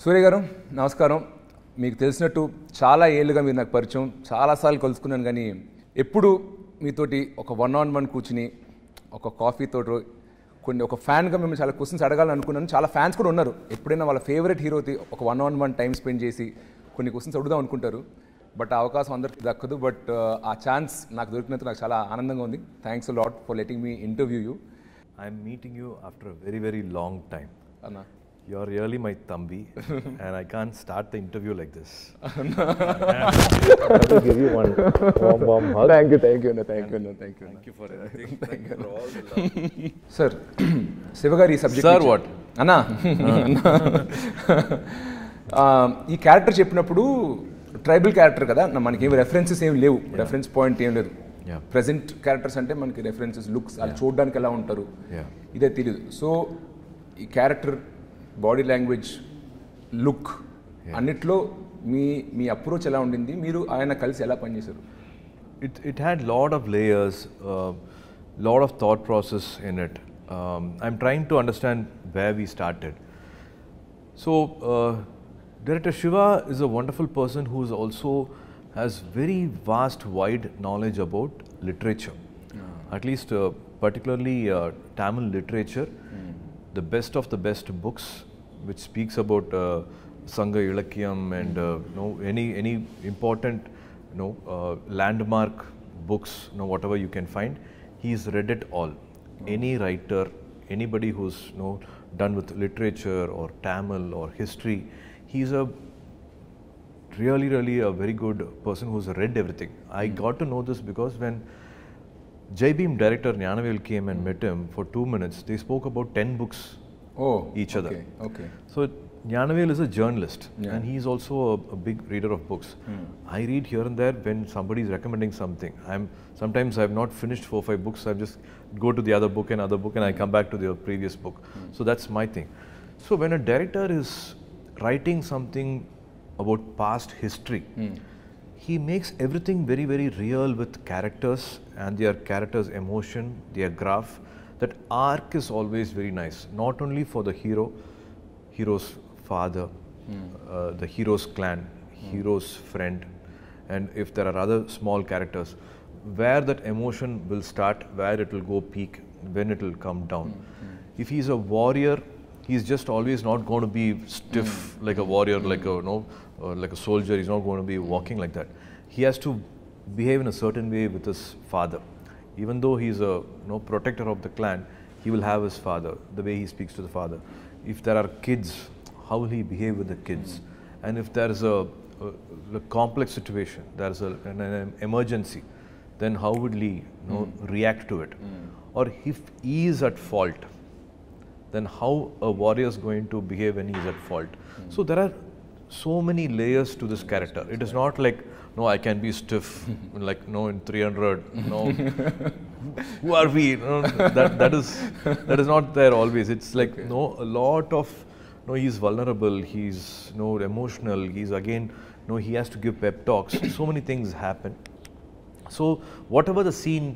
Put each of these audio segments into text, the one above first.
సూర్య గారు నమస్కారం. మీకు తెలిసినట్టు చాలా ఏళ్ళుగా మీరు నాకు పరిచయం, చాలాసార్లు కలుసుకున్నాను. కానీ ఎప్పుడు మీతోటి ఒక 1-on-1 కూర్చుని ఒక కాఫీతో ఒక ఫ్యాన్గా మిమ్మల్ని చాలా క్వశ్చన్స్ అడగాలని అనుకున్నాను. చాలా ఫ్యాన్స్ కూడా ఉన్నారు, ఎప్పుడైనా వాళ్ళ ఫేవరెట్ హీరోతో ఒక 1-on-1 టైం స్పెండ్ చేసి కొన్ని క్వశ్చన్స్ అడుగుదాం అనుకుంటారు. బట్ ఆ అవకాశం అందరికీ దక్కదు. బట్ ఆ ఛాన్స్ నాకు దొరికినందుకు నాకు చాలా ఆనందంగా ఉంది. Thanks a lot for letting me interview you. I'm meeting you after a very, very long time. Anna. You're really my thambi and I can't start the interview like this. I have to give you one warm hug. Thank you, Anna. Thank you. Thank you for everything. Thank you for all the love. Sir, Sivagari subject. Sir, what? Anna. ఈ character చెప్పినప్పుడు tribal character కదా, మనకి ఏమి references ఏమి లేవు, reference point ఏం లేదు. Present characters అంటే మనకి రెఫరెన్సెస్, లుక్స్, వాళ్ళు చూడడానికి ఎలా ఉంటారు ఇదే తెలియదు. సో ఈ క్యారెక్టర్, బాడీ లాంగ్వేజ్, లుక్ అన్నిట్లో మీ అప్రోచ్ ఎలా ఉండింది, మీరు ఆయన కలిసి ఎలా పనిచేశారు? It had lot of layers, lot of thought process in it. I'm trying to understand where we started. So Director Shiva is a wonderful person who is also has very vast, wide knowledge about literature. At least particularly Tamil literature, the best of the best books which speaks about Sangha Ilakyam and any important landmark books, whatever you can find, he's read it all. Any writer, anybody who's done with literature or Tamil or history, he's a really a very good person who's read everything. I got to know this because when Jai Bhim director Gnanavel came and met him for 2 minutes, they spoke about 10 books each other. Okay. So Gnanavel is a journalist and he's also a big reader of books. I read here and there when somebody is recommending something. Sometimes I've not finished 4-5 books, I just go to the other book and I come back to the previous book. So that's my thing. So when a director is writing something about past history, he makes everything very, very real with characters and their characters' emotion, their graph. That arc is always very nice, not only for the hero's father, the hero's clan, hero's friend, and if there are other small characters, where that emotion will start, where it will go peak, when it will come down. If he's a warrior, he's just always not going to be stiff like a warrior, like a soldier. He's not going to be walking like that. He has to behave in a certain way with his father. Even though he's a protector of the clan, he will have his father, the way he speaks to the father. If there are kids, how will he behave with the kids? And if there is a complex situation, there is an emergency, then how would he react to it? Or if he is at fault, then how a warrior is going to behave when he is at fault. So there are so many layers to this character. It is not like, I can be stiff, like, in 300, who are we? That is not there always. It's like, a lot of, he's vulnerable, he's, emotional, he's again, he has to give pep talks. So many things happen. So whatever the scene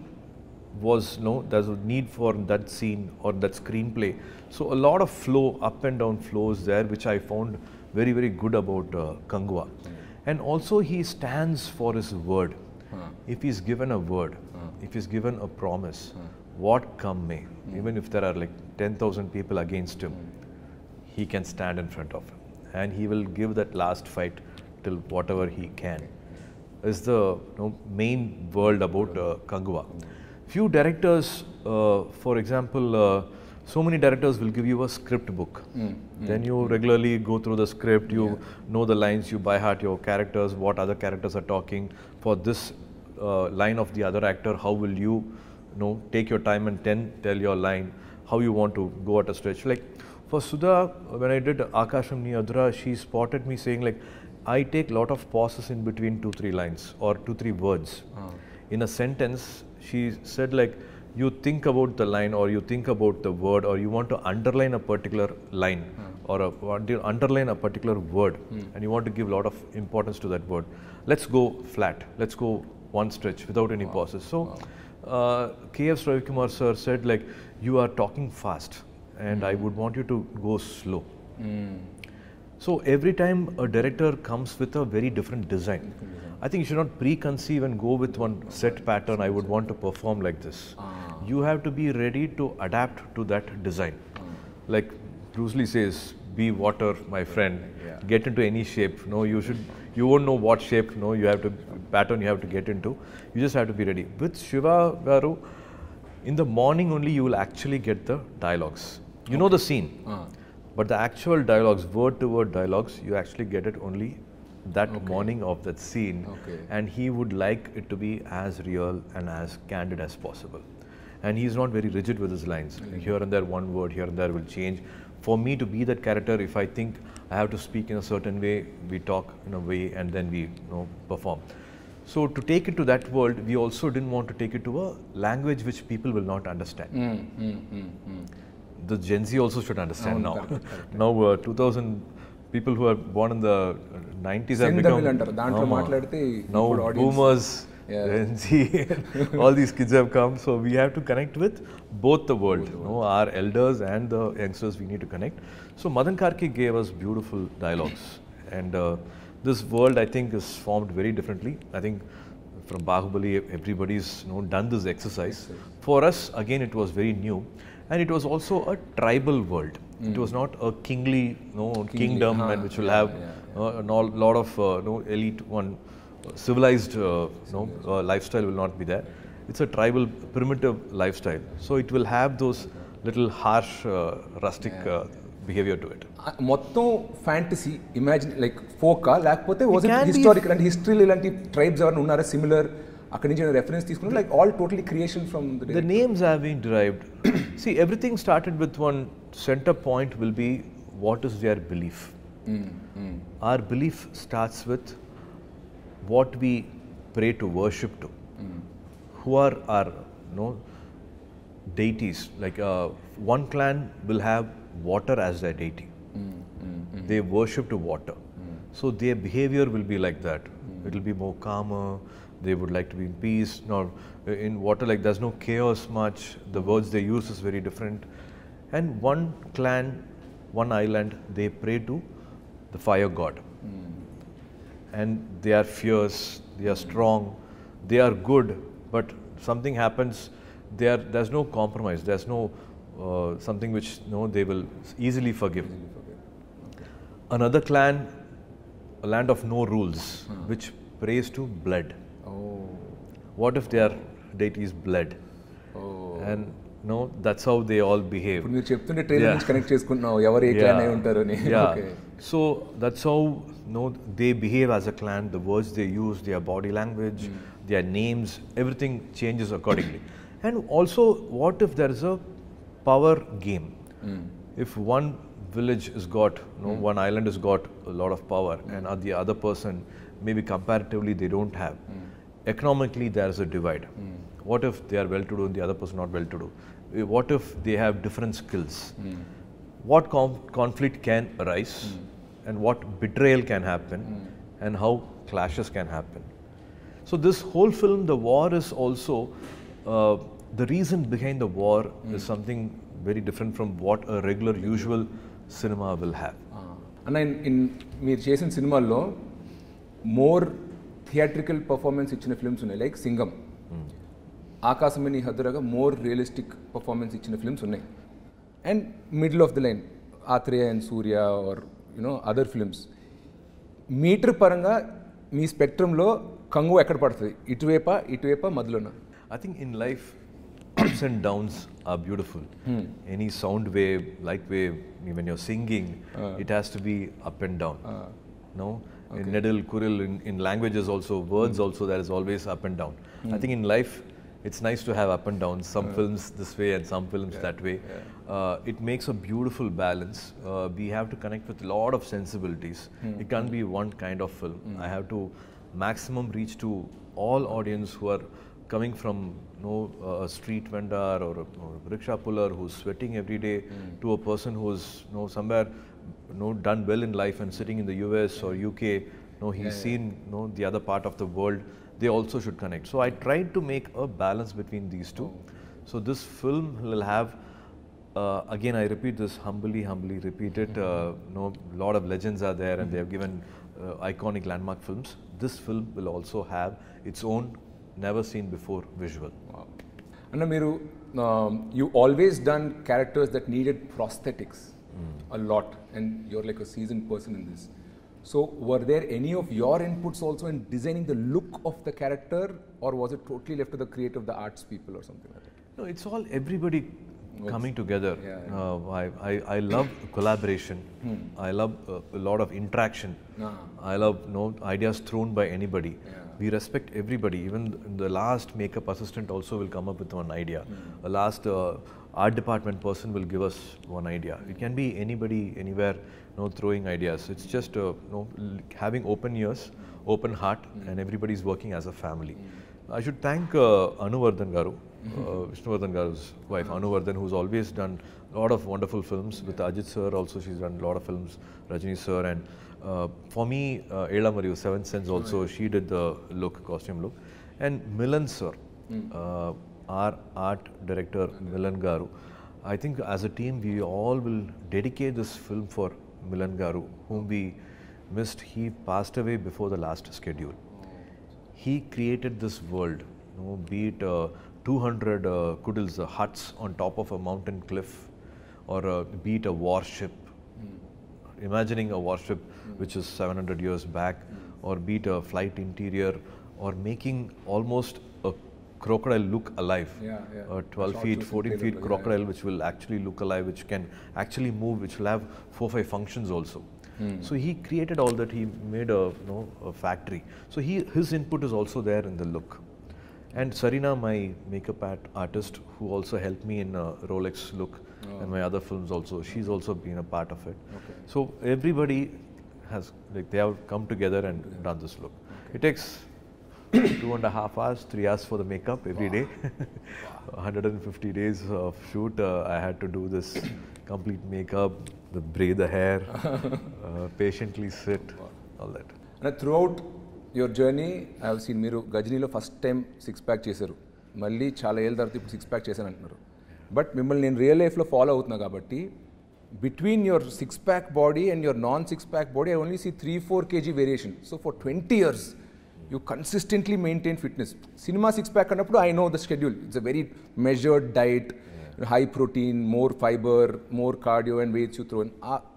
was, there's a need for that scene or that screenplay. So a lot of flow, up and down flows there, which I found very, very good about Kangwa. And also he stands for his word. If he's given a word, if he's given a promise, what come may, even if there are like 10,000 people against him, he can stand in front of him and he will give that last fight till whatever he can. Is the main world about Kangwa. Few directors, for example, so many directors will give you a script book. Then you regularly go through the script, you know the lines, you by heart your characters, what other characters are talking. For this line of the other actor, how will you, take your time and tell your line, how you want to go at a stretch. Like for Sudha, when I did Akasham Ni Adra, she spotted me saying like, I take lot of pauses in between 2-3 lines or 2-3 words. In a sentence, she said like, you think about the line or you think about the word or you want to underline a particular line or underline a particular word and you want to give a lot of importance to that word. Let's go flat. Let's go one stretch without any pauses. So K.S. Ravikumar sir said like, you are talking fast and I would want you to go slow. So every time a director comes with a very different design. I think you should not preconceive and go with one set pattern, I would want to perform like this. You have to be ready to adapt to that design. Like Bruce Lee says, be water, my friend, get into any shape. No, you won't know what shape, no, you have to, pattern you have to get into. You just have to be ready. With Shiva Garu, in the morning only you will actually get the dialogues. You know the scene, but the actual dialogues, word to word dialogues, you actually get it only that morning of that scene. And he would like it to be as real and as candid as possible. And he's not very rigid with his lines. Here and there, one word here and there will change. For me to be that character, if I think I have to speak in a certain way, we talk in a way and then we perform. So to take it to that world, we also didn't want to take it to a language which people will not understand. The Gen Z also should understand now. Now 2000 people who are born in the 90s have become now boomers, Gen Z, all these kids have come. So we have to connect with both the world. Our elders and the youngsters we need to connect. So Madan Karki gave us beautiful dialogues. And this world I think is formed very differently. I think from Bahubali everybody's done this exercise. For us again it was very new. And it was also a tribal world. It was not a kingly kingdom and which will have a lot of elite one civilized lifestyle will not be there. It's a tribal primitive lifestyle. So it will have those little harsh rustic behavior to it. Motto fantasy, imagine like folk, was it historical and history tribes are unnara similar. Reference like all totally creation from the day. The names have been derived. See, everything started with one center point will be what is their belief. Our belief starts with what we pray to, worship to. Who are our deities? Like one clan will have water as their deity. They worship to water. So their behavior will be like that. It will be more calmer. They would like to be in peace. Now, in water, like there's no chaos much. The words they use is very different. And one clan, one island, they pray to the fire god. And they are fierce, they are strong, they are good, but something happens, there's no compromise, there's no something which they will easily forgive. Another clan, a land of no rules, which prays to blood. What if their deity is blood? And that's how they all behave. So that's how they behave as a clan, the words they use, their body language, their names, everything changes accordingly. And also, what if there is a power game? If one village has got, one island has got a lot of power and the other person, maybe comparatively they don't have. Economically, there is a divide. What if they are well-to-do and the other person not well-to-do? What if they have different skills? What conflict can arise and what betrayal can happen and how clashes can happen? So this whole film, the war is also, the reason behind the war is something very different from what a regular, usual cinema will have. And in meer chesin cinema lo more theatrical performance ichina films unnai like Singham, Akasamani Hadaraga, more realistic performance ichina films unnai, and middle of the line Atreya and Surya or other films. Meter paranga mee spectrum lo kangu ekkada padtadi, ituvepa madlona. I think in life ups and downs are beautiful. Any sound wave, light wave, when you're singing, it has to be up and down. In Nedil, Kuril, in languages also, words also, there is always up and down. I think in life, it's nice to have up and down. Some films this way and some films that way. It makes a beautiful balance. We have to connect with a lot of sensibilities. It can't be one kind of film. I have to maximum reach to all audience who are coming from a street vendor or a rickshaw puller who's sweating every day to a person who's somewhere done well in life and sitting in the US or UK. He's seen the other part of the world. They also should connect. So I tried to make a balance between these two. So this film will have again, I repeat this humbly repeat it. Lot of legends are there, and they have given iconic landmark films. This film will also have its own never seen before visual. Wow. And you always done characters that needed prosthetics a lot, and you're like a seasoned person in this. So were there any of your inputs also in designing the look of the character, or was it totally left to the creative, the arts people or something like that? No, it's all everybody coming together. I love collaboration. I love a lot of interaction. I love ideas thrown by anybody. We respect everybody. Even the last makeup assistant also will come up with one idea. A last art department person will give us one idea. It can be anybody, anywhere, throwing ideas. It's just having open ears, open heart, and everybody's working as a family. I should thank Anuvardhan Garu, Vishnuvardhan Garu's wife, Anuvardhan, who's always done a lot of wonderful films. With Ajit sir also, she's done a lot of films, Rajini sir, and for me, Ela Mariyu, Seventh Sense also, she did the costume look. And Milan sir, our art director, Milan Garu. I think as a team, we all will dedicate this film for Milan Garu, whom we missed. He passed away before the last schedule. He created this world, be it 200 kudils, huts on top of a mountain cliff, or be it a warship. Imagining a warship which is 700 years back, or be it a flight interior, or making almost a crocodile look alive. A 12 feet, 14 feet crocodile which will actually look alive, which can actually move, which will have 4-5 functions also. So he created all that. He made a factory. So his input is also there in the look. And Sarina, my makeup artist, who also helped me in Rolex look and my other films also, she's also been a part of it. So everybody has, they have come together and done this look. It takes 2.5 hours, 3 hours for the makeup every day. 150 days of shoot. I had to do this complete makeup, braid the hair, patiently sit, all that. And throughout your journey, I have seen మీరు గజనీలో first time 6-pack చేశారు, మళ్ళీ చాలా ఏళ్ళ తర్వాత ఇప్పుడు 6-pack చేశాను అంటున్నారు. But మిమ్మల్ని నేను రియల్ లైఫ్లో ఫాలో అవుతున్నా కాబట్టి between your 6-pack body and your non-6-pack body, I only see 3-4 kg variation. So for 20 years, you consistently maintain fitness. Cinema 6-pack annappudu, I know the schedule. It's a very measured diet, high protein, more fiber, more cardio and weights you throw in.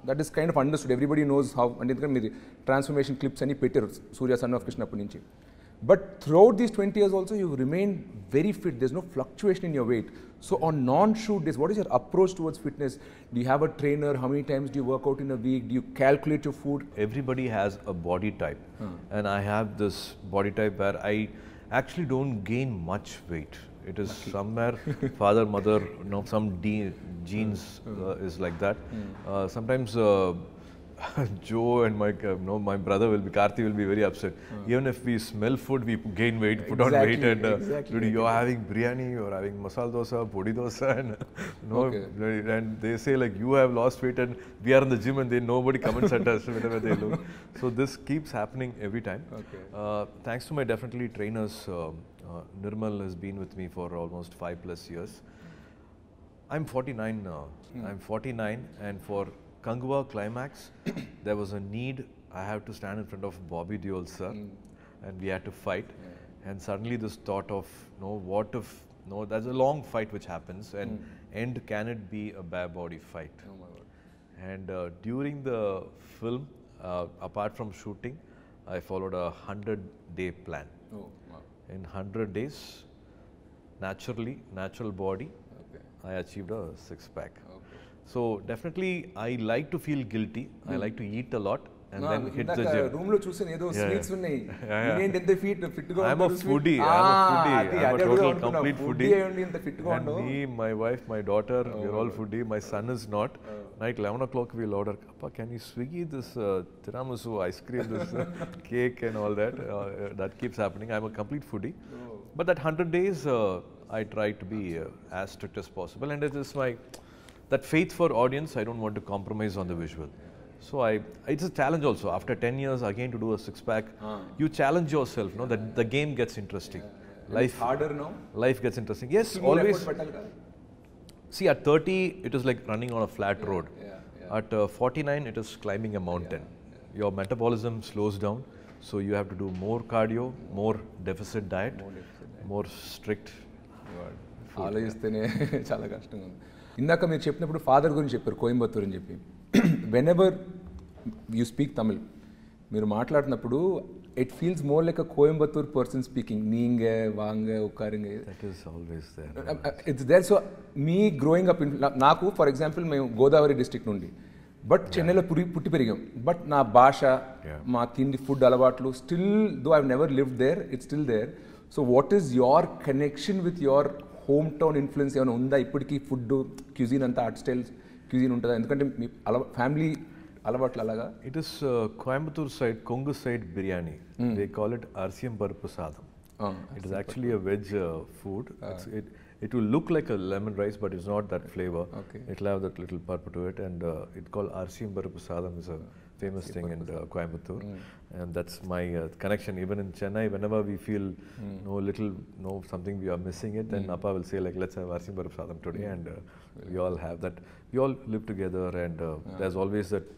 That is kind of understood. Everybody knows how, and transformation clips ani petteru Surya son of Krishna appu nunchi. But throughout these 20 years also, you remain very fit. There's no fluctuation in your weight. So on non-shoot days, what is your approach towards fitness? Do you have a trainer? How many times do you work out in a week? Do you calculate your food? Everybody has a body type. And I have this body type where I actually don't gain much weight. It is somewhere father, mother, some genes is like that. Sometimes Joe and my brother Karthi will be very upset. Even if we smell food, we gain weight, put on weight, and you're having biryani, you're having masala dosa, podi dosa, and and they say like you have lost weight, and we are in the gym, and nobody comments at us whenever they look. So this keeps happening every time. Thanks to my definitely trainers, Nirmal has been with me for almost 5+ years. I'm 49 now. I'm 49, and for Kangwa climax, there was a need. I have to stand in front of Bobby Deol sir, and we had to fight. And suddenly this thought of, what if, there's a long fight which happens, and end, can it be a bare body fight? Oh my God. And during the film, apart from shooting, I followed a 100-day plan. Oh, wow. In 100 days, natural body, I achieved a 6-pack. So definitely, I like to feel guilty. I like to eat a lot and then hit the gym. Room lo chusen edo sweets unnai. Inent ente fit ga I'm a foodie. I'm a total complete foodie. And me, my wife, my daughter, we're all foodie. My son is not. Night 11 o'clock we'll order, Appa, can you Swiggy this tiramisu ice cream, this cake and all that. That keeps happening. I'm a complete foodie. But that 100 days, I try to be as strict as possible. And it is that faith for audience, I don't want to compromise on the visual. So it's a challenge also. After 10 years, again to do a 6-pack, you challenge yourself, that the game gets interesting. Life harder now? Life gets interesting. Yes, always. See, at 30, it is like running on a flat road. At 49, it is climbing a mountain. Your metabolism slows down, so you have to do more cardio, more deficit diet, more strict. ఆలోచిస్తేనే చాలా కష్టంగా ఉంది. ఇందాక మీరు చెప్పినప్పుడు father గురించి చెప్పారు, కోయంబత్తూర్ అని చెప్పి. Whenever you speak Tamil, మీరు మాట్లాడినప్పుడు it feels more like a Coimbatore person speaking. నీంగే వాంగే ఉక్కారింగే, that is always there. It's there. So me growing up in, నాకు ఫర్ ఎగ్జాంపుల్ మేము గోదావరి డిస్ట్రిక్ట్ నుండి, బట్ చెన్నైలో పుట్టి పెరిగాం. బట్ నా భాష, మా తిండి, ఫుడ్ అలవాట్లు still, though I've never lived there, it's still there. So what is your connection with your home town influence ఏమైనా ఉందా ఇప్పటికీ? ఫుడ్, క్యూజిన్ అంతా ఆర్ట్ స్టైల్ క్యూజిన్ ఉంటుందా? ఎందుకంటే మీ ఫ్యామిలీ అలవాట్లు అలాగా. It is Coimbatore side, Kongu side biryani. They call it Arsiyam Paruppu Sadam. It is actually a veg food. It will look like a lemon rice, but it's not that flavor. It will have that little purple to it, and it's called Arsiyam Paruppu Sadam. Is a famous thing in Coimbatore, and that's my connection. Even in Chennai, whenever we feel something we are missing it, then Appa will say like, let's have Arsiyam Paruppu Sadam today, and we all have that. We all live together, and there's always that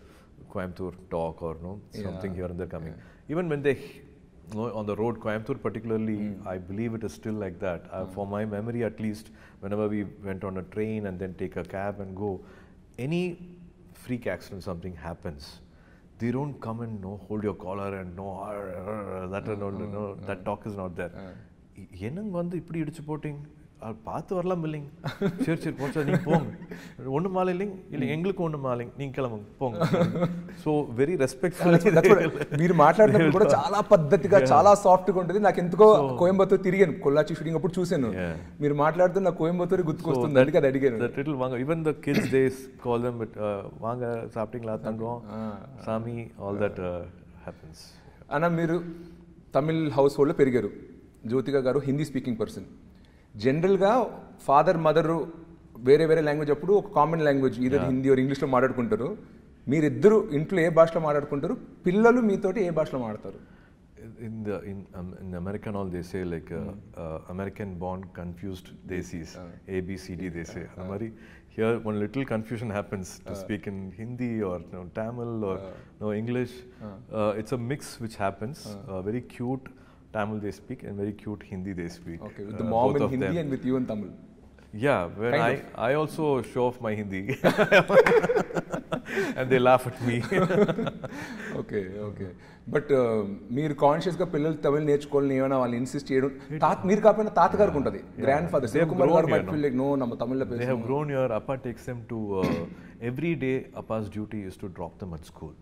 Coimbatore talk or something here and there coming. Even when they on the road, Coimbatore particularly, I believe it is still like that. For my memory at least, whenever we went on a train and then take a cab and go, any freak accident, something happens, they don't come and hold your collar and that talk is not there. Yenang vandu ipdi idichu potting, பார்த்து வரலாம் இல்லைங்க, சரி சரி போச்சா நீங்கள் போங்க, ஒன்று மாலை இல்லைங்க, இல்லை எங்களுக்கு ஒன்று மாலைங்க, நீங்கள் கிளம்புங்க போங்க. So very respectful. మీరు మాట్లాడినప్పుడు కూడా చాలా పద్ధతిగా, చాలా సాఫ్ట్గా ఉంటుంది. నాకు ఎందుకో కోయంబత్తూర్ తిరిగాను, కొల్లాచి షూటింగ్ అప్పుడు చూశాను, మీరు మాట్లాడుతూ నాకు కోయంబత్తూర్ గుర్తుకొస్తుంది, అందుకే అది అడిగాను. వాంగ, even the kids days call them వాంగ సాఫ్టింగ్లా తంగం సామి, ఆల్ దట్ హ్యాపెన్స్. అన్న, మీరు తమిళ్ హౌస్ హోల్డ్లో పెరిగారు, జ్యోతిక గారు హిందీ స్పీకింగ్ పర్సన్. జనరల్గా ఫాదర్ మదరు వేరే వేరే లాంగ్వేజ్ అప్పుడు ఒక common language either Hindi or ఇంగ్లీష్లో మాట్లాడుకుంటారు. మీరిద్దరు ఇంట్లో ఏ భాషలో మాట్లాడుకుంటారు? పిల్లలు మీతోటి ఏ భాషలో మాట్లాడతారు? In America and all, they say like American born confused desis, ABCD they say. Here one little confusion happens to speak in Hindi or Tamil or English. It's a mix which happens. Very cute Tamil they speak and very cute Hindi they speak. Okay, with the mom in Hindi and with you in Tamil. Yeah, when I also show off my Hindi and they laugh at me. Okay. But మీరు కాన్షియస్గా పిల్లలు తమిళ్ నేర్చుకోవాలని ఏమైనా వాళ్ళు insist చేయడం, మీరు కాకపోయినా తాతగారికి ఉంటుంది, గ్రాండ్ ఫాదర్ శివకుమార్ గారు might feel like, no, நம்ம தமிழ்లో they have grown here. Appa takes them to every day. Appa's duty is to drop them at school.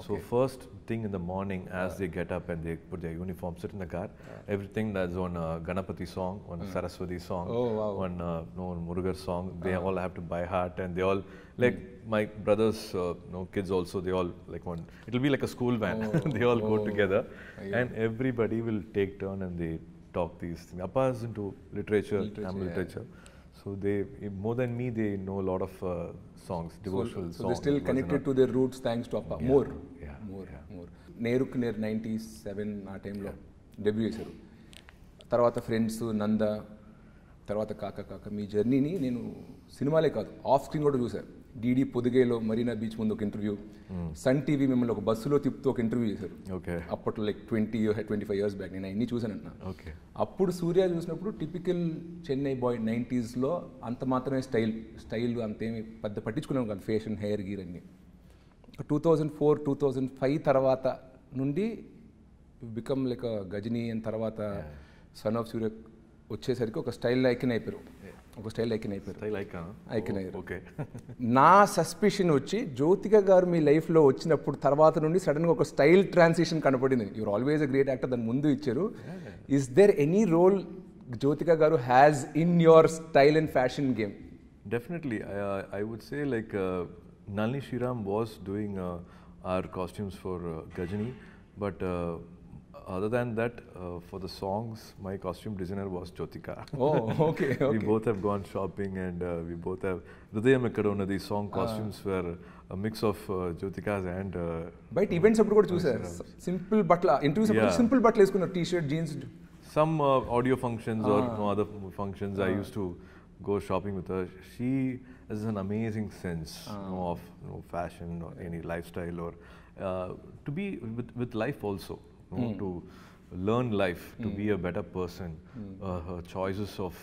So first thing in the morning, as they get up and they put their uniform, sit in the car, everything that's on Ganapati song, on Saraswati song, on Murugar song, they all have to by heart, and they all like my brothers kids also, they all like one, it'll be like a school van. They all go together and everybody will take turn and they talk these things. Appa is into literature, Tamil literature. So they, more than me, they know a lot of songs, devotional songs. So they're still connected to their roots thanks to Appa. More. నేరుకు నేరు 97 ఆ టైంలో debut చేశారు. తర్వాత friends, నంద, తర్వాత కాక మీ జర్నీని నేను సినిమాలే కాదు ఆఫ్ స్క్రీన్ కూడా చూశాను. డీడీ పొదిగేలో మరీనా బీచ్ ముందు ఒక ఇంటర్వ్యూ, సన్ టీవీ మిమ్మల్ని ఒక బస్సులో తిప్పుతూ ఒక ఇంటర్వ్యూ చేశారు. అప్పట్లో లైక్ 25 years బ్యాక్. నేను అన్నీ చూశానన్నా. అప్పుడు సూర్య చూసినప్పుడు టిపికల్ చెన్నై బాయ్ 90sలో అంత మాత్రమే స్టైల్ అంతేమి పెద్ద పట్టించుకున్నాను కాదు, ఫ్యాషన్, హెయిర్ గీర్ అన్నీ. 2004-2005 తర్వాత నుండి బికమ్ లైక్ గజనీ అండ్ తర్వాత సన్ ఆఫ్ సూర్య వచ్చేసరికి ఒక స్టైల్ ఐకన్ అయిపోయారు. నా సస్పిషన్ వచ్చి జ్యోతిక గారు మీ లైఫ్లో వచ్చినప్పుడు తర్వాత నుండి సడన్గా ఒక స్టైల్ ట్రాన్సిషన్ కనపడింది. You're always a great actor, దాని ముందు ఇచ్చారు. Is there any role Jyothika garu has in your style and fashion game? Definitely. I would say like Nalini Shriram was doing our costumes for Gajani, but other than that, for the songs, my costume designer was Jyotika. Okay. We both have gone shopping and we both have Hridayam Ekkadona. These song costumes were a mix of Jyotika's and బయట events అప్పుడు కూడా చూసారు simple బట్టల interviews అప్పుడు simple బట్టలు వేసుకున్నారు, T shirt, jeans. Some audio functions or no other functions, I used to go shopping with her. She has an amazing sense of fashion or any lifestyle, or to be with life also, to learn life, to be a better person. Her choices of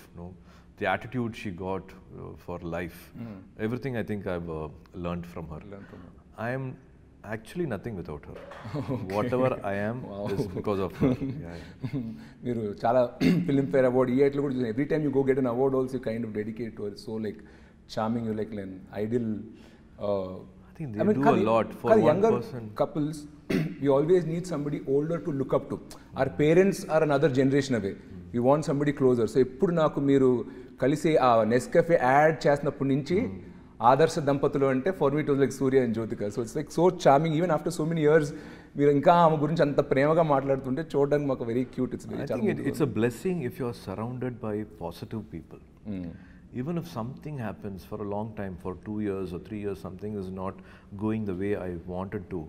the attitude she got for life, everything I think I've learned from her. I am actually nothing without her. Whatever I am is because of her. మీరు చాలా Filmfare award ఇయర్లో కూడా చూసాను. Every time you go get an award also kind of dedicate to so like charming, you like an ideal. I think they do a lot for one younger person. Couples, we always need somebody older to look up to. Our parents are another generation away. We want somebody closer. So ఎప్పుడు నాకు మీరు కలిసి ఆ Nescafe add చేసినప్పటి నుంచి ఆదర్శ దంపతులు అంటే for me it was like Surya and Jyothika. So it's like so charming even after so many years. మీరు ఇంకా ఆమె గురించి అంత ప్రేమగా మాట్లాడుతుంటే చూడడానికి మాకు very cute. I think it's a blessing if you are surrounded by positive people. Even if something happens for a long time, for 2 years or 3 years, something is not going the way I wanted to.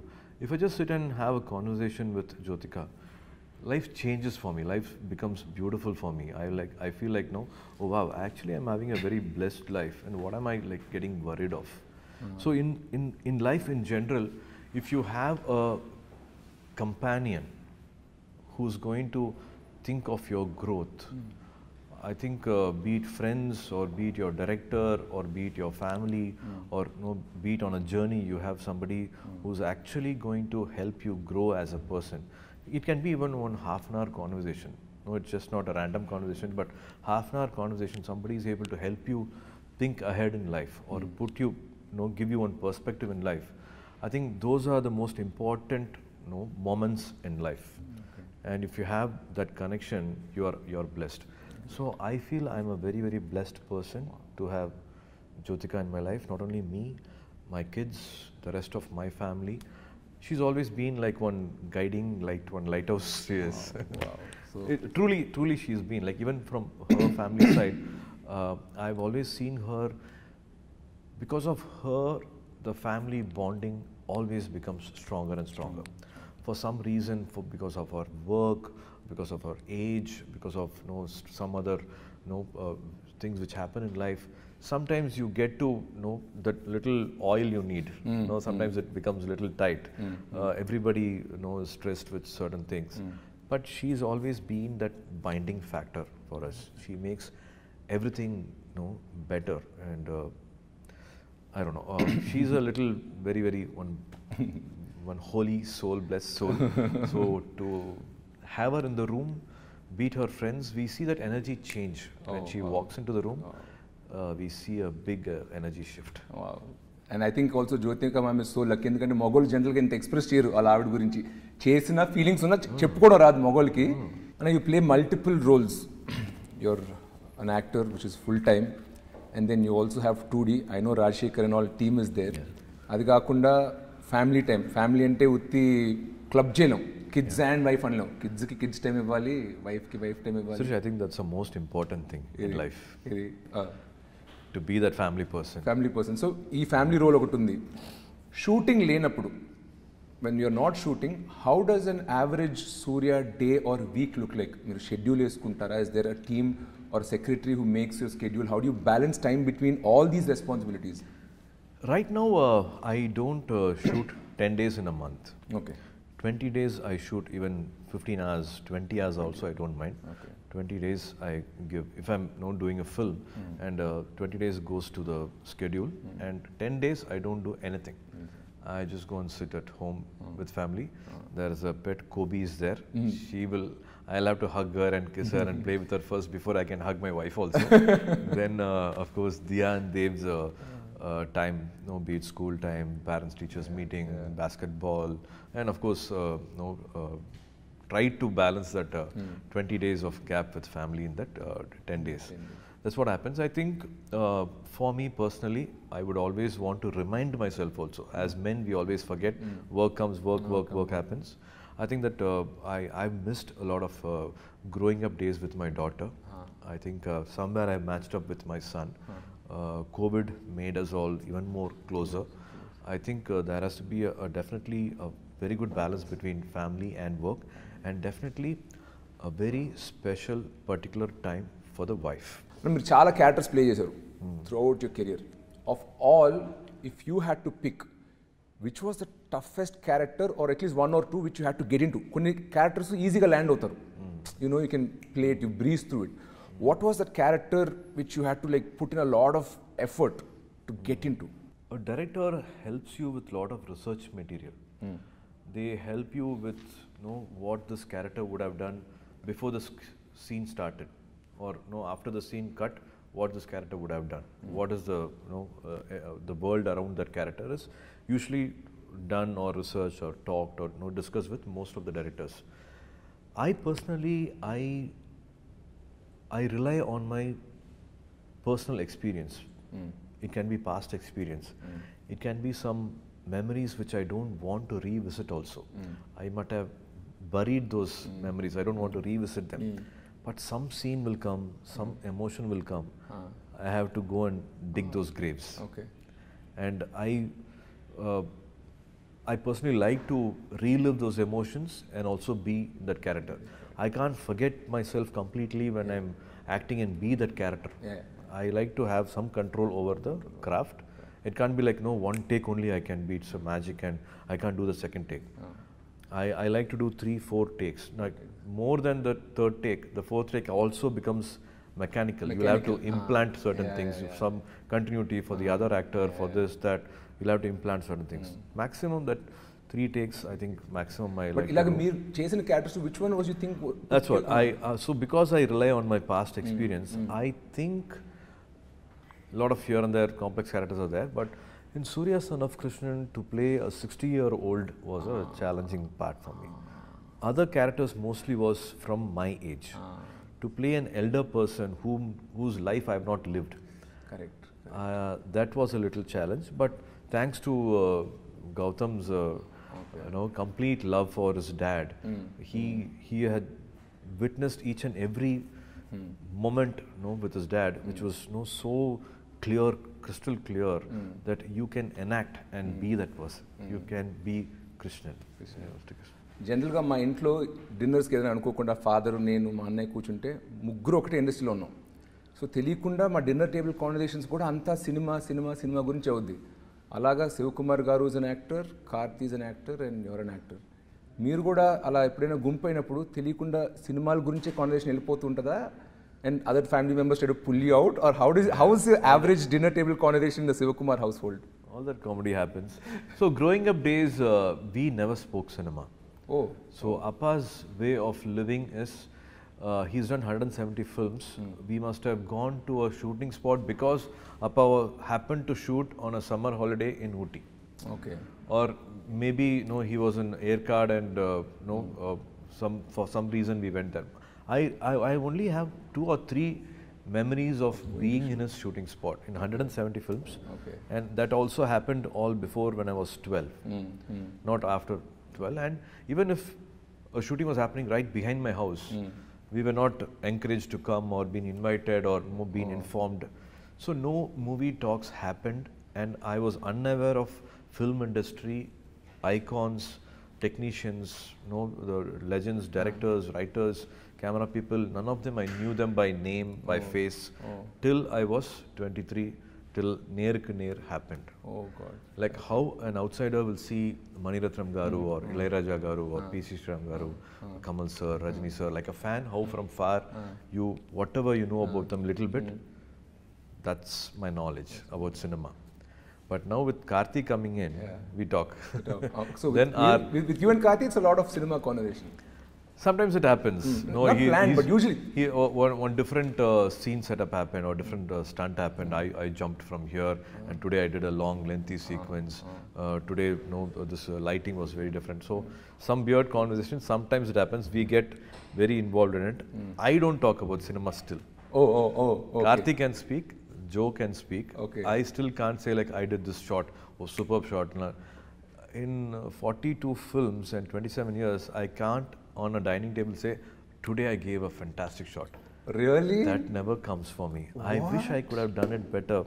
If I just sit and have a conversation with Jyotika, life changes for me. Life becomes beautiful for me. I feel like, no, oh wow, actually I'm having a very blessed life, and what am I like getting worried of? So in life in general, if you have a companion who's going to think of your growth, I think be it friends or be it your director or be it your family or be it on a journey, you have somebody who's actually going to help you grow as a person. It can be even one half-an-hour conversation. No, it's just not a random conversation, but half-an-hour conversation. Somebody is able to help you think ahead in life or put you, give you one perspective in life. I think those are the most important, moments in life. And if you have that connection, you're blessed. So I feel I'm a very, very blessed person to have Jyotika in my life. Not only me, my kids, the rest of my family. She's always been like one guiding light, one lighthouse. Yes. Wow. So truly she's been like, even from her family side, I've always seen her. Because of her, the family bonding always becomes stronger and stronger. For some reason, because of her work, because of her age, because of some other things which happen in life, sometimes you get to that little oil you need. Sometimes it becomes a little tight. Everybody is stressed with certain things, but she's always been that binding factor for us. She makes everything better, and I don't know. She's a little very, very one holy soul, blessed soul. So to have her in the room, beat her friends, we see that energy change when she walks into the room. We see a big energy shift. Wow. And I think also Jyotika ma'am is so lucky, ఎందుకంటే మొగోళ్ళు జనరల్గా ఇంత express చేయరు వాళ్ళ ఆవిడ గురించి. చేసిన feelings ఉన్నా చెప్పుకోవడం రాదు మొగోళ్ళకి. And you play multiple roles. You're an actor which is full time, and then you also have 2D. I know Rajshekar and all team is there. అది కాకుండా ఫ్యామిలీ టైం. ఫ్యామిలీ అంటే ఉత్తి క్లబ్ చేయలేం. Kids and wife అనలేం. కిడ్స్కి kids time ఇవ్వాలి, వైఫ్కి wife time ఇవ్వాలి. Surya, I think that's the most important thing in life. To be that family person. Family person. So ఈ ఫ్యామిలీ రోల్ ఒకటి ఉంది. షూటింగ్ లేనప్పుడు, when you're not shooting, how does an average Surya day or week look like? మీరు schedule వేసుకుంటారా? Is there a team or secretary who makes your schedule? How do you balance time between all these responsibilities? Right now, I don't shoot 10 days in a month. Okay. 20 days I shoot, even 15 hours, 20 hours also I don't mind. Okay. 20 days I give, if I'm not doing a film, and 20 days goes to the schedule, and 10 days I don't do anything. I just go and sit at home with family. There is a pet, Kobe is there. I'll have to hug her and kiss her and play with her first before I can hug my wife also. Then of course Diya and Dev's time, be it school time, parents teachers meeting, basketball, and of course try to balance that 20 days of gap with family in that 10 days. That's what happens. I think for me personally, I would always want to remind myself also. As men, we always forget. Work comes, work happens. I think that I've missed a lot of growing up days with my daughter. I think somewhere I matched up with my son. COVID made us all even more closer. I think there has to be definitely a very good balance between family and work, and definitely a very special particular time for the wife. మీరు చాలా characters play చేశారు throughout your career. Of all, if you had to pick which was the toughest character or at least 1 or 2 which you had to get into? కొన్ని characters ఈజీగా land అవుతారు, you know, you can play it, you breeze through it. What was that character which you had to like put in a lot of effort to get into? A director helps you with lot of research material. They help you with what this character would have done before the scene started, or after the scene cut, what this character would have done. What is the world around that character is usually done or researched or talked or discussed with most of the directors. I personally, I rely on my personal experience. It can be past experience. It can be some memories which I don't want to revisit also. I might have buried those memories. I don't want to revisit them. But some scene will come, some emotion will come. I have to go and dig those graves. Okay. And I personally like to relive those emotions and also be that character. I can't forget myself completely when I'm acting and be that character. I like to have some control over the craft. It can't be like, one take only I can be, it's a magic and I can't do the second take. I like to do 3-4 takes. Like more than the third take, the fourth take also becomes mechanical. You will have to implant certain things, some continuity for the other actor, for this, that. You'll have to implant certain things. Maximum that 3 takes, I think maximum I like. But ilaga meer chesina characters, which one was you think? That's what so because I rely on my past experience, I think a lot of here and there complex characters are there, but in Surya Son of Krishnan, to play a 60-year-old was a challenging part for me. Other characters mostly was from my age. To play an elder person whose life I have not lived. Correct. That was a little challenge, but thanks to Gautam's complete love for his dad, he had witnessed each and every moment with his dad, which was so clear, crystal clear, that you can enact and be that person. You can be Krishnan. జనరల్గా మా ఇంట్లో డిన్నర్స్కి ఏదైనా అనుకోకుండా father, నేను, మా అన్నయ్య కూర్చుంటే ముగ్గురు ఒకటే ఇండస్ట్రీలో ఉన్నాం. సో తెలియకుండా మా డిన్నర్ టేబుల్ కాన్వర్జేషన్స్ కూడా అంతా సినిమా గురించి అవుద్ది. అలాగా శివకుమార్ గారు is an actor, Karthi is an actor and your an actor. మీరు కూడా అలా ఎప్పుడైనా గుంపు అయినప్పుడు తెలియకుండా సినిమాల గురించే conversation వెళ్ళిపోతుంటుందా? And other family members try to pull you out, or how is the average dinner table conversation in the Sivakumar household? All that comedy happens. So growing up days, we never spoke cinema. Oh. So Appa's way of living is, he's done 170 films. We must have gone to a shooting spot because Appa happened to shoot on a summer holiday in Ooty. Okay. Or maybe he was in air card and for some reason we went there. I only have 2 or 3 memories of being in his shooting spot in 170 films. Okay. And that also happened all before when I was 12, not after 12. And even if a shooting was happening right behind my house, we were not encouraged to come or been invited or been informed. So no movie talks happened, and I was unaware of film industry, icons, technicians, the legends, directors, writers, camera people. None of them, I knew them by name, by face, till I was 23, till Neer happened. Oh God. Like how an outsider will see Mani Ratnam Garu or Ilayaraja Garu or P.C. Sriram Garu, Kamal sir, Rajni sir, like a fan, how from far whatever you know about them little bit, that's my knowledge about cinema. But now with Karthi coming in, we talk. So then with you and Karthi, it's a lot of cinema conversation. Sometimes it happens. Not planned, but usually. One different scene setup happened or different stunt happened. I jumped from here, and today I did a long, lengthy sequence. Today, this lighting was very different. So some weird conversation. Sometimes it happens. We get very involved in it. I don't talk about cinema still. Okay. Karthi can speak. Joe can speak. Okay. I still can't say like I did this shot or superb shot. In 42 films and 27 years, I can't on a dining table say, today I gave a fantastic shot. Really? That never comes for me. What? I wish I could have done it better.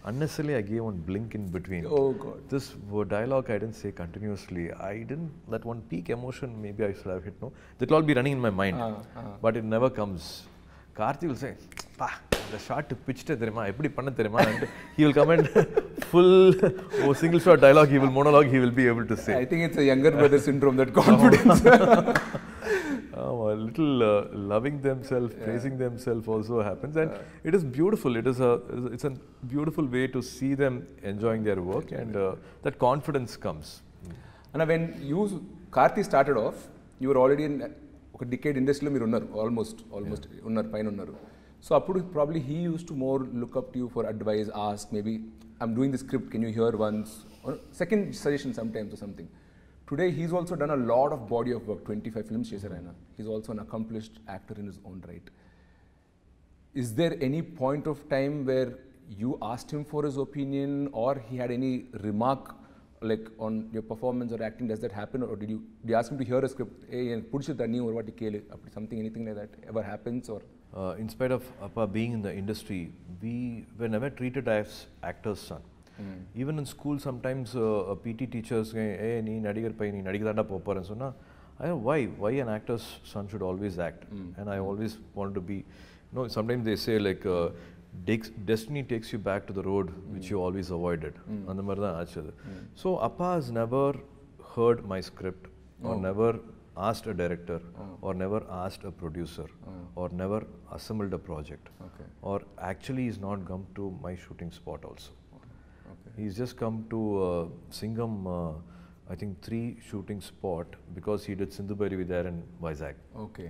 Unnecessarily, I gave one blink in between. Oh God. This dialogue I didn't say continuously. That one peak emotion maybe I should have hit. That will all be running in my mind. But it never comes. Karthi will say, the shot pitched therima eppadi panna therima, and he will come and full single shot dialogue, he will monologue, he will be able to say. I think it's a younger brother syndrome, that confidence. A little loving themselves, praising themselves also happens, and it is beautiful. It's a beautiful way to see them enjoying their work, and that confidence comes. And when Karthi started off, you were already in a decade industry lo meer unnaru, almost unnaru, paina unnaru. So appudu probably he used to more look up to you for advice, ask maybe, I'm doing the script, can you hear once, or second suggestion sometimes or something. Today he's also done a lot of body of work, 25 films chesaru ayana. He's also an accomplished actor in his own right. Is there any point of time where you asked him for his opinion, or he had any remark like on your performance or acting? Does that happen, or did you ask him to hear a script, hey pudichidda nee or what kele, something, anything like that ever happens? Or in spite of Appa being in the industry, we were never treated as actor's son. Even in school, sometimes PT teachers say, hey, nee nadigar pai nee nadigidanda popparan sonna, why an actor's son should always act. And I always wanted to be, sometimes they say like destiny takes you back to the road which you always avoided. And so Appa has never heard my script, or never asked a director, or never asked a producer, or never assembled a project, or actually he's not come to my shooting spot also. He's just come to Singham, I think 3 shooting spot, because he did Sindhu Bhairavi there in Vizag. Okay.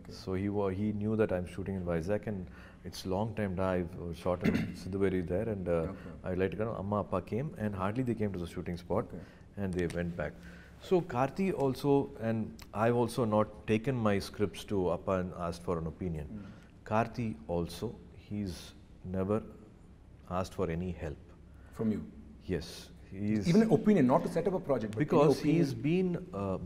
So he knew that I'm shooting in Vizag, and it's long time I've shot in Sindhu Bhairavi there, and I like to go. Amma Appa came, and hardly they came to the shooting spot, and they went back. So Karthi also, and I've also not taken my scripts to Appa and asked for an opinion. Karthi also, he's never asked for any help from you. Yes, he's even an opinion, not to set up a project, but because he's been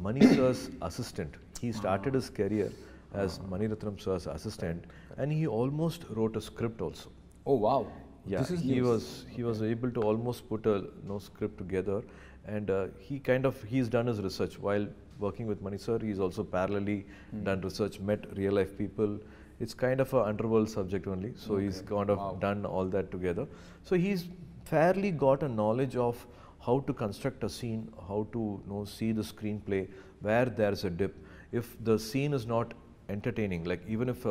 Mani sir's assistant. He started his career as Mani Ratnam sir's assistant, and he almost wrote a script also. Oh wow! Yeah, he was able to almost put a script together, and he's done his research while working with Mani sir. He's also parallelly done research, met real life people. It's kind of an underworld subject only, so he's kind of done all that together. So he's fairly got a knowledge of how to construct a scene, how to see the screenplay, where there's a dip. If the scene is not entertaining, like even if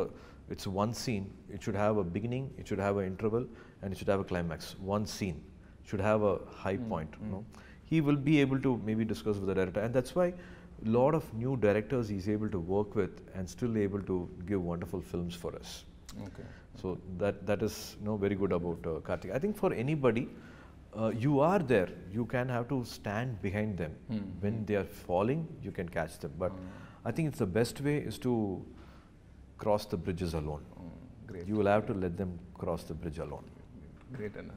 it's one scene, it should have a beginning, it should have an interval, and it should have a climax. One scene should have a high point. He will be able to maybe discuss with the director, and that's why a lot of new directors he's able to work with and still able to give wonderful films for us. Okay. So that is very good about Karthi. I think for anybody, you are there, you can have to stand behind them. When they are falling, you can catch them. But I think it's the best way is to cross the bridges alone. Great. You will have to let them cross the bridge alone. Great, Anna.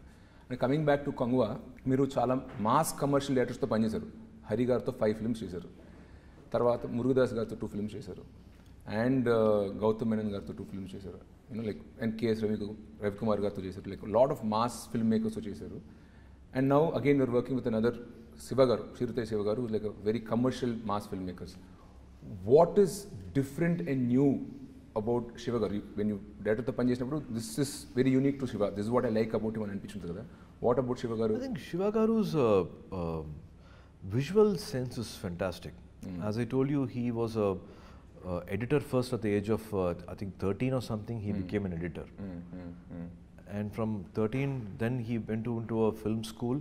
And coming back to Kangwa, మీరు చాలా mass commercial డైరెక్టర్స్తో పనిచేశారు. హరి గారితో 5 films చేశారు, తర్వాత మురుగదాస్ గారితో 2 films చేశారు, and Gautam Menon గారితో 2 films చేశారు, అండ్ కేఎస్ రవికుమార్ గారితో చేశారు, like lot of mass film మేకర్స్తో చేశారు. And now again you're working with another Siva garu, Siruthai Siva garu, like a very commercial mass film makers. What is different and new about Siva garu? When you డైరెక్టర్తో పనిచేసినప్పుడు this is very unique to Siva, this is what I like about him అని అనిపించింది కదా. What about Siva గారు? I think Shiva Garu's visual sense is fantastic. As I told you, he was a editor first at the age of I think 13 or something. He became an editor, and from 13 then he went into a film school.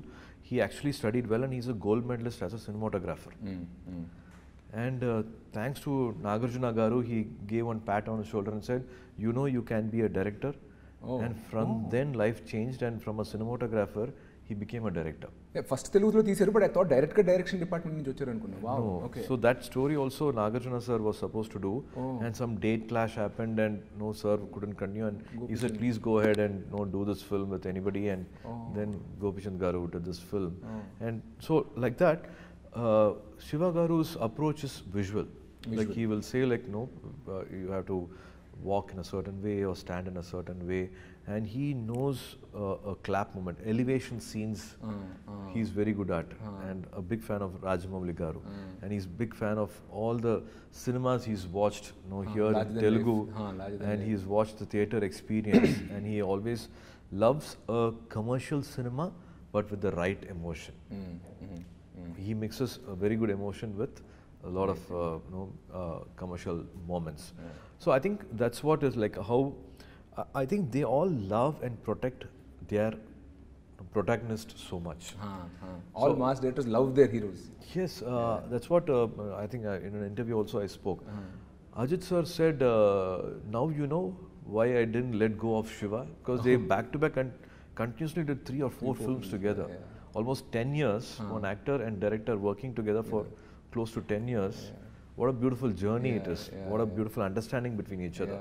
He actually studied well, and he's a gold medalist as a cinematographer. And thanks to Nagarjuna Garu, he gave one pat on his shoulder and said, you can be a director. And from then life changed, and from a cinematographer he became a director. First తెలుగులో తీశారు, but I thought direction department నుంచి వచ్చారు అనుకున్నా. Wow. Okay. So that story also Nagarjuna sir was supposed to do, and some date clash happened, and no sir couldn't continue, and he said please go ahead and do this film with anybody, and then Gopichan Garu did this film. And so like that Shiva Garu's approach is visual. Like he will say like you have to walk in a certain way or stand in a certain way, and he knows a clap moment, elevation scenes. He's very good at, and a big fan of Rajamouli Garu, and he's big fan of all the cinemas he's watched, here in Telugu, and he's watched the theatre experience, and he always loves a commercial cinema, but with the right emotion. He mixes a very good emotion with a lot of commercial moments. So I think that's what is like how I think they all love and protect their protagonist so much. All mass directors love their heroes. Yes, that's what I think in an interview also I spoke. Ajit sir said, now you know why I didn't let go of Shiva, because they back to back and continuously did 3 or 4 films together. Almost 10 years, one actor and director working together for close to 10 years. What a beautiful journey it is. What a beautiful understanding between each other.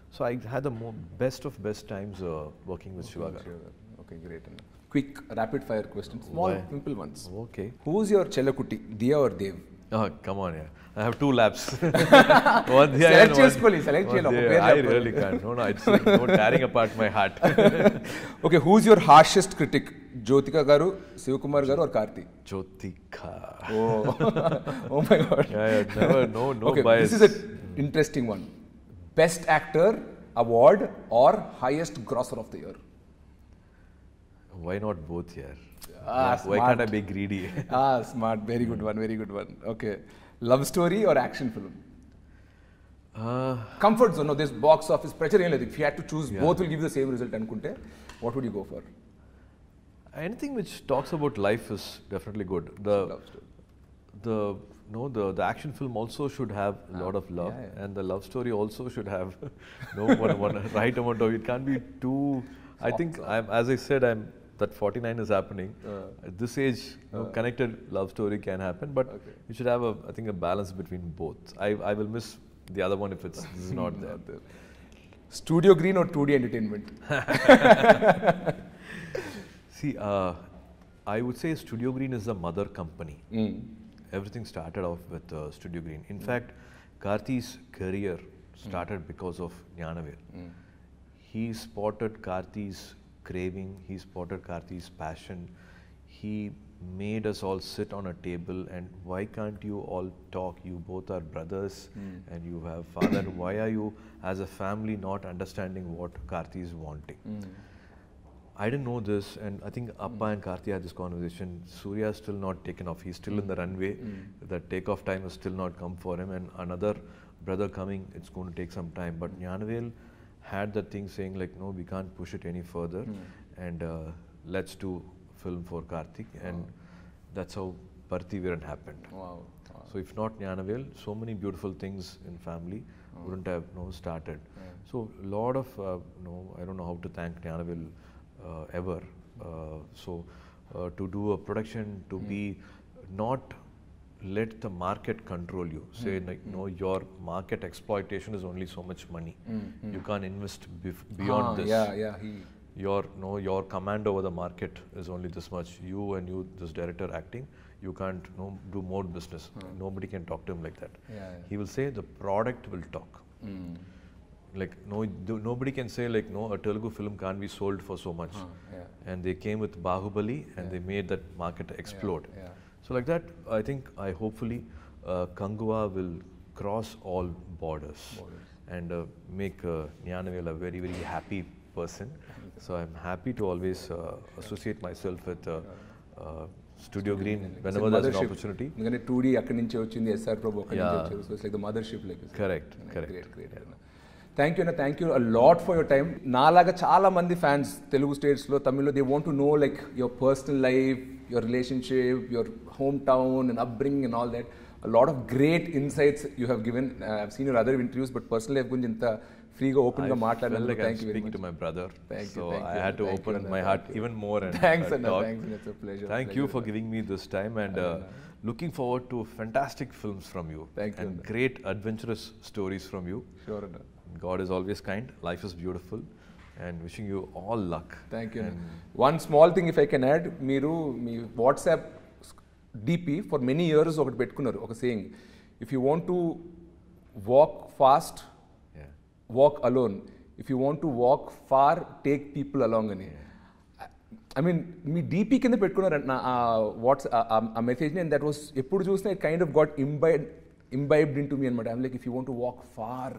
So I had the best of best times working with Shiva garu. Okay, great. Quick rapid fire questions. Small, simple ones. Okay. Who's your Chelakutti, Diya or Dev? Oh, come on, I have 2 laps. One Diya Select and cheskoli, one select cheyalo. Diya. I really can't. No, it's no tearing apart my heart. Okay, who's your harshest critic? Jyotika garu, Sivakumar garu or Karthi? Jyotika. Oh my God. Never, no Okay, bias. this is an interesting one. Best actor award or highest grosser of the year? Why not both here? Why Smart. can't I be greedy? Smart. Very good one. Very good one. Okay. Love story or action film? Comfort zone. No, there's box office pressure. If you had to choose, both will give the same result. What would you go for? Anything which talks about life is definitely good. The action film also should have a lot of love, and the love story also should have one right amount of. It can't be too. I think as I said, that 49 is happening. At this age, connected love story can happen, but you should have I think a balance between both. I will miss the other one if this is not there. Studio Green or 2D Entertainment? See, I would say Studio Green is the mother company. Everything started off with Studio Green. In fact, Karthi's career started because of Gnanavel. He spotted Karthi's craving, he spotted Karthi's passion. He made us all sit on a table and why can't you all talk? You both are brothers and you have father. Why are you as a family not understanding what Karthi is wanting? I didn't know this, and I think Appa and Karthi had this conversation. Surya is still not taken off. He's still in the runway. The takeoff time has still not come for him, and another brother coming, it's going to take some time. But Gnanavel had that thing saying like, no, we can't push it any further, and let's do film for Karthik, and that's how Perseverance happened. Wow. So if not Gnanavel, so many beautiful things in family wouldn't have started. So a lot of I don't know how to thank Gnanavel ever. To do a production, to be not let the market control you. Say like, no, your market exploitation is only so much money. You can't invest beyond this. Your command over the market is only this much. You, this director acting, you can't do more business. Nobody can talk to him like that. He will say the product will talk. Like nobody can say like a Telugu film can't be sold for so much. And they came with Bahubali and they made that market explode. So like that, I think hopefully Kangua will cross all borders and make Gnanavel a very, very happy person. So I'm happy to always associate myself with Studio Green whenever there's an opportunity. 2D akkadi nunchi vachindi, SR Prabhu akkadi nunchi vacharu. So it's like the mothership. Correct. Great. Thank you, thank you a lot for your time. Naalaga chaala mandi fans Telugu states lo, Tamil lo, they want to know like your personal life, your relationship, your hometown and upbringing and all that. A lot of great insights you have given. I've seen your other interviews, but personally I've been inta free ga open ga maatladanu. Like thank you very much. To my brother. Thank you. I had to open my heart even more and thanks, talk. Thanks, it's a pleasure. Thank you for giving me this time and looking forward to fantastic films from you. Thank you. And great adventurous stories from you. Sure. God is always kind. Life is beautiful. And wishing you all luck. Thank you. One small thing if I can add, మీరు మీ WhatsApp DP for many years ఒకటి పెట్టుకున్నారు, ఒక saying, if you want to walk fast, walk alone. If you want to walk far, take people along అని. I mean, me DP కింద పెట్టుకున్నారు watts ఆ మెసేజ్ని, and that was ఎప్పుడు చూసినా it kind of got imbibed into me అనమాట. I'm like, if you want to walk far,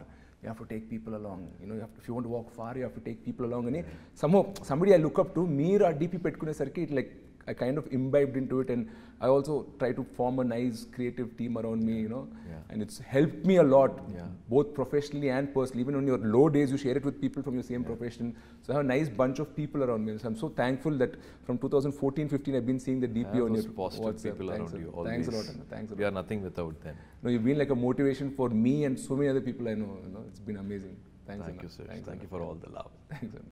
you have to take people along. You know, if you want to walk far, you have to take people along అని. Somehow, somebody I look up to, మీరు ఆ DP పెట్టుకునేసరికి it like I kind of imbibed into it, and I also try to form a nice creative team around me, you know, and it's helped me a lot, both professionally and personally. Even on your low days, you share it with people from your same profession. So I have a nice bunch of people around me. So I'm so thankful that from 2014-15, I've been seeing the DP on your positive WhatsApp. people Thanks around you. Thanks a Always. lot. Thanks a lot. We are nothing without them. No, you've been like a motivation for me and so many other people I know. You know, it's been amazing. Thanks. Thank you, sir. Thank you for all the love. Thanks.